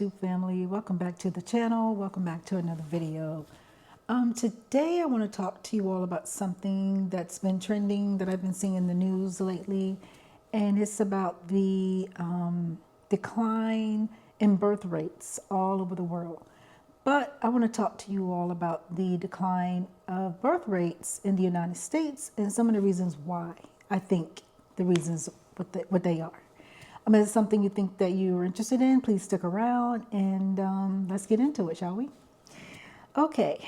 YouTube family. Welcome back to the channel. Welcome back to another video. Today I want to talk to you all about something that's been trending that I've been seeing in the news lately, and it's about the decline in birth rates all over the world. But I want to talk to you all about the decline of birth rates in the United States and some of the reasons why. I think the reasons what they are. If it's something you think that you're interested in, please stick around and let's get into it, shall we? Okay,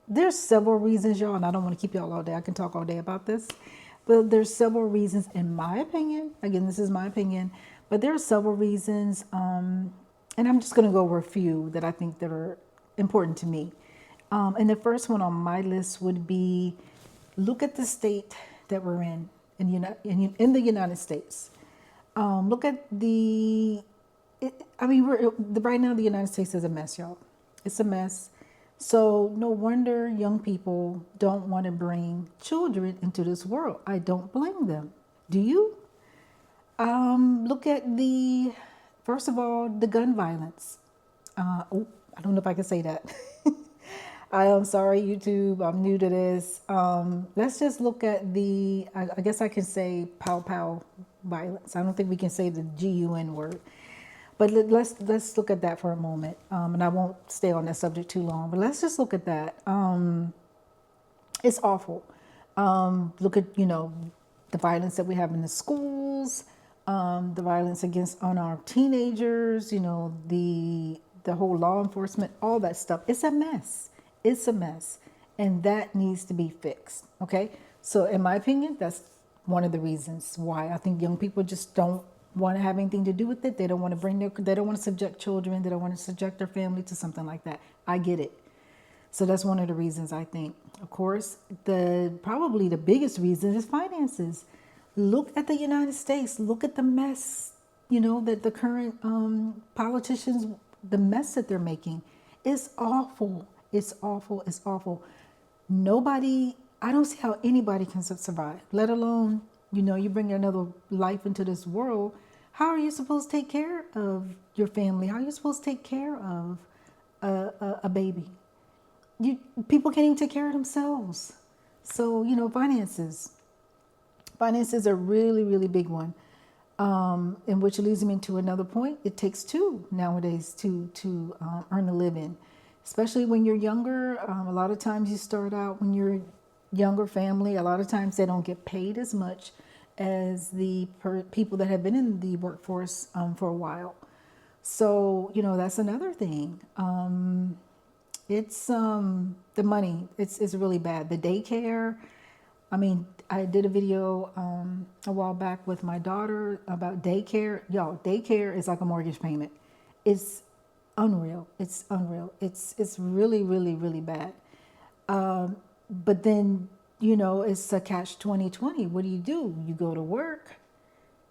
there's several reasons, y'all, and I don't want to keep y'all all day. I can talk all day about this, but there's several reasons, in my opinion. Again, this is my opinion, but there are several reasons, and I'm just going to go over a few that I think that are important to me. And the first one on my list would be, look at the state that we're in the United States. Look at right now the United States is a mess, y'all. It's a mess. So no wonder young people don't want to bring children into this world. I don't blame them. Do you? Look at first of all, the gun violence. I don't know if I can say that. I am sorry, YouTube. I'm new to this. Let's just look at I guess I can say pow pow violence. I don't think we can say the GUN word, but let's look at that for a moment. And I won't stay on that subject too long, but let's just look at that. It's awful. Look at, the violence that we have in the schools, the violence on our teenagers, the whole law enforcement, all that stuff. It's a mess. It's a mess, and that needs to be fixed. Okay, so in my opinion, that's one of the reasons why I think young people just don't want to have anything to do with it. They don't want to they don't want to subject children. They don't want to subject their family to something like that. I get it. So that's one of the reasons I think. Of course, probably the biggest reason is finances. Look at the United States. Look at the mess, that the current politicians, the mess that they're making. It's awful. It's awful. It's awful. I don't see how anybody can survive, let alone, you bring another life into this world. How are you supposed to take care of your family? How are you supposed to take care of a baby? People can't even take care of themselves. So, finances. Finances are really, really big one. And which leads me to another point. It takes two nowadays to earn a living. Especially when you're younger. A lot of times you start out when you're younger family. A lot of times they don't get paid as much as the people that have been in the workforce for a while. So, that's another thing. It's the money. It's really bad. The daycare. I did a video a while back with my daughter about daycare. Y'all, daycare is like a mortgage payment. It's unreal. It's unreal. It's really, really, really bad. But then, it's a catch 2020. What do? You go to work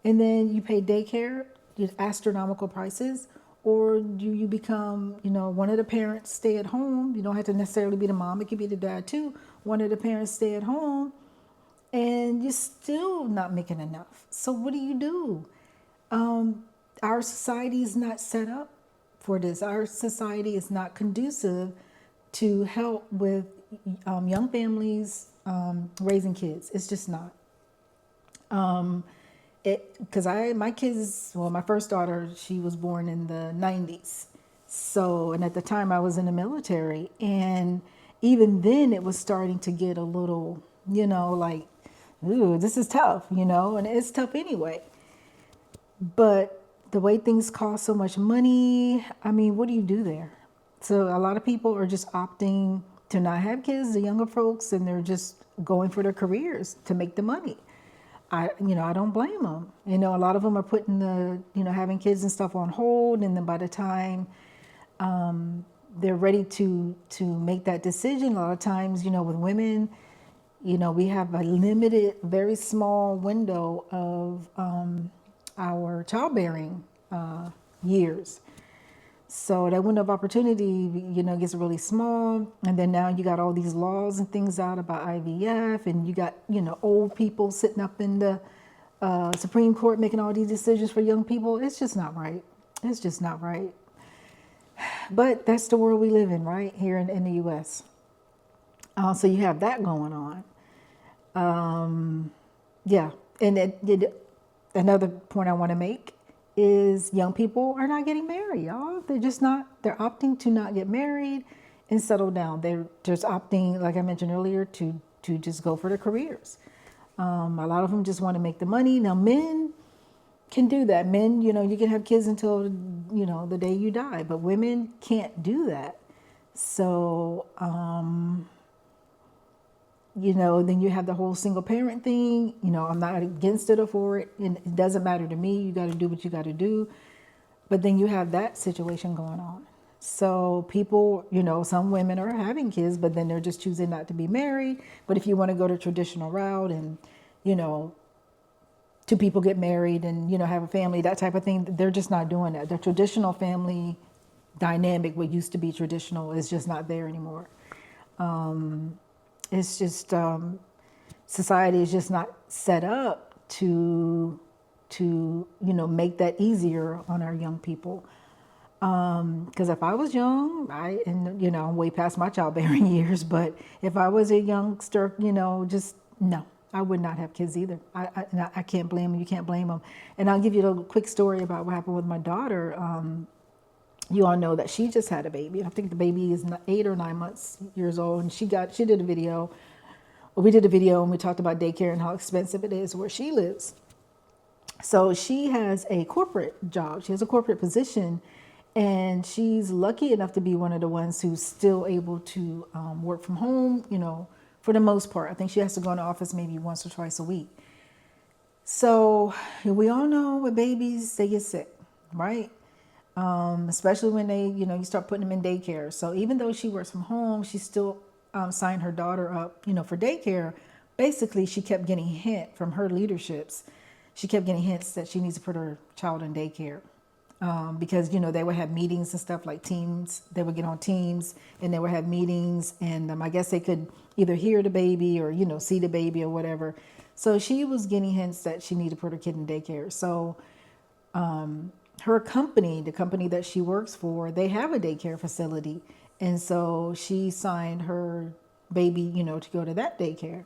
and then you pay daycare, astronomical prices, or do you become, one of the parents stay at home. You don't have to necessarily be the mom. It could be the dad too. One of the parents stay at home and you're still not making enough. So what do? Our society is not set up for this. Our society is not conducive to help with young families raising kids. It's just not. Because my kids, my first daughter, she was born in the 90s. So, and at the time I was in the military, and even then it was starting to get a little, like, ooh, this is tough, and it's tough anyway. But the way things cost so much money, what do you do there? So a lot of people are just opting to not have kids, the younger folks, and they're just going for their careers to make the money. I don't blame them. A lot of them are putting having kids and stuff on hold, and then by the time they're ready to make that decision, a lot of times, with women, we have a limited, very small window of our childbearing years. So that window of opportunity, gets really small. And then now you got all these laws and things out about IVF, and you got, old people sitting up in the Supreme Court making all these decisions for young people. It's just not right. It's just not right. But that's the world we live in, right? Here in the US. So you have that going on. Yeah. And another point I want to make is young people are not getting married, y'all. They're just not, they're opting to not get married and settle down. They're just opting, like I mentioned earlier, to just go for their careers. A lot of them just want to make the money. Now, men can do that. Men, you can have kids until, the day you die, but women can't do that. So, then you have the whole single parent thing. I'm not against it or for it. And it doesn't matter to me. You got to do what you got to do. But then you have that situation going on. So people, some women are having kids, but then they're just choosing not to be married. But if you want to go the traditional route and, two people get married and, have a family, that type of thing, they're just not doing that. The traditional family dynamic, what used to be traditional, is just not there anymore. It's just society is just not set up to make that easier on our young people. Because if I was young, I'm way past my childbearing years, but if I was a youngster, just no, I would not have kids either. I can't blame them. You can't blame them. And I'll give you a quick story about what happened with my daughter. You all know that she just had a baby. I think the baby is 8 or 9 years old, and she did a video. We did a video and we talked about daycare and how expensive it is where she lives. So she has a corporate job. She has a corporate position, and she's lucky enough to be one of the ones who's still able to work from home, for the most part. I think she has to go in the office maybe once or twice a week. So we all know with babies, they get sick, right? Especially when they, you start putting them in daycare. So even though she works from home, she still signed her daughter up, for daycare. Basically, she kept getting hint from her leaderships. She kept getting hints that she needs to put her child in daycare. Because, they would have meetings and stuff like Teams. They would get on Teams and they would have meetings. And I guess they could either hear the baby or, see the baby or whatever. So she was getting hints that she needed to put her kid in daycare. So her company, the company that she works for, they have a daycare facility. And so she signed her baby, to go to that daycare.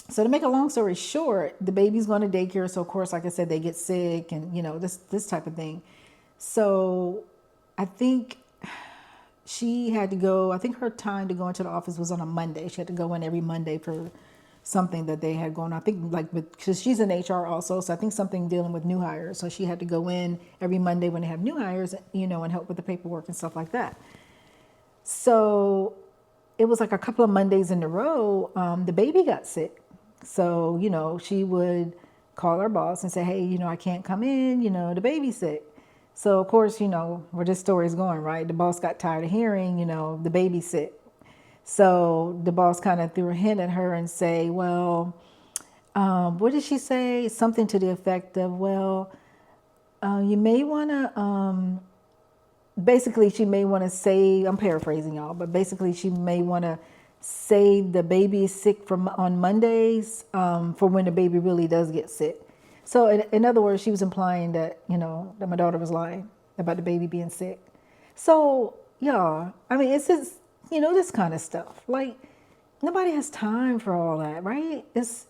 So to make a long story short, the baby's going to daycare. So of course, like I said, they get sick and, this type of thing. So I think she had to go, I think her time to go into the office was on a Monday. She had to go in every Monday for something that they had going on. I think because she's in HR also. So I think something dealing with new hires. So she had to go in every Monday when they have new hires, and help with the paperwork and stuff like that. So it was like a couple of Mondays in a row, the baby got sick. So, she would call her boss and say, hey, I can't come in, the baby's sick. So, of course, where this story's going, right? The boss got tired of hearing, the baby's sick. So the boss kind of threw a hint at her and say, well, what did she say? Something to the effect of, well, you may want to, basically she may want to say, I'm paraphrasing y'all, but basically she may want to say the baby is sick on Mondays for when the baby really does get sick. So in other words, she was implying that, that my daughter was lying about the baby being sick. So, y'all, I mean, it's just, this kind of stuff. Like, nobody has time for all that, right? It's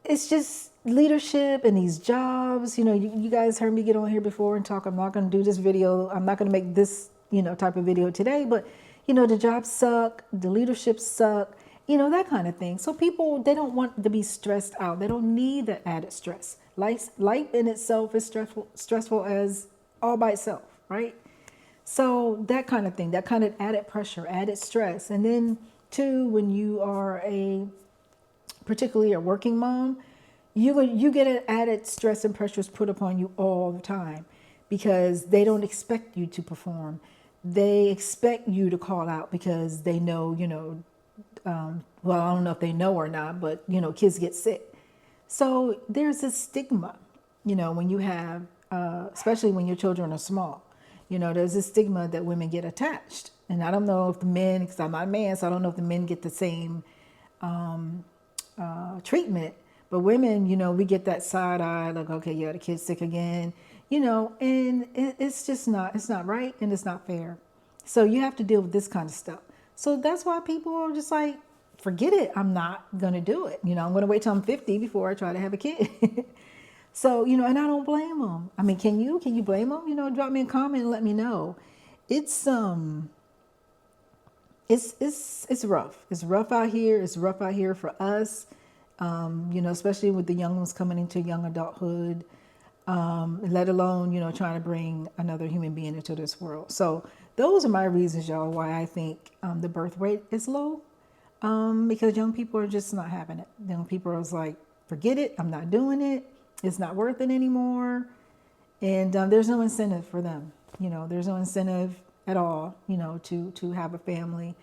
just leadership and these jobs. You guys heard me get on here before and talk. I'm not going to do this video. I'm not going to make this, type of video today. But, the jobs suck. The leadership suck. That kind of thing. So people, they don't want to be stressed out. They don't need that added stress. Life in itself is stressful as all by itself, right? So that kind of thing, that kind of added pressure, added stress. And then too, when you are particularly a working mom, you get an added stress and pressures put upon you all the time because they don't expect you to perform. They expect you to call out because they know, well, I don't know if they know or not, but, kids get sick. So there's this stigma, when you have, especially when your children are small. There's a stigma that women get attached. And I don't know if the men, because I'm not a man, so I don't know if the men get the same treatment. But women, we get that side eye, like, okay, yeah, the kid's sick again, and it's just it's not right and it's not fair. So you have to deal with this kind of stuff. So that's why people are just like, forget it. I'm not going to do it. I'm going to wait till I'm 50 before I try to have a kid. So, and I don't blame them. I mean, can you blame them? Drop me a comment and let me know. It's, it's rough. It's rough out here. It's rough out here for us. Especially with the young ones coming into young adulthood, let alone, trying to bring another human being into this world. So those are my reasons, y'all, why I think the birth rate is low. Because young people are just not having it. Young people are like, forget it. I'm not doing it. It's not worth it anymore. And there's no incentive for them. There's no incentive at all, to have a family.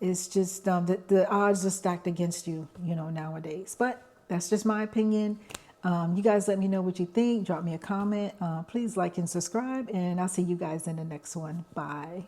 It's just the odds are stacked against you, nowadays. But that's just my opinion. You guys let me know what you think. Drop me a comment. Please like and subscribe. And I'll see you guys in the next one. Bye.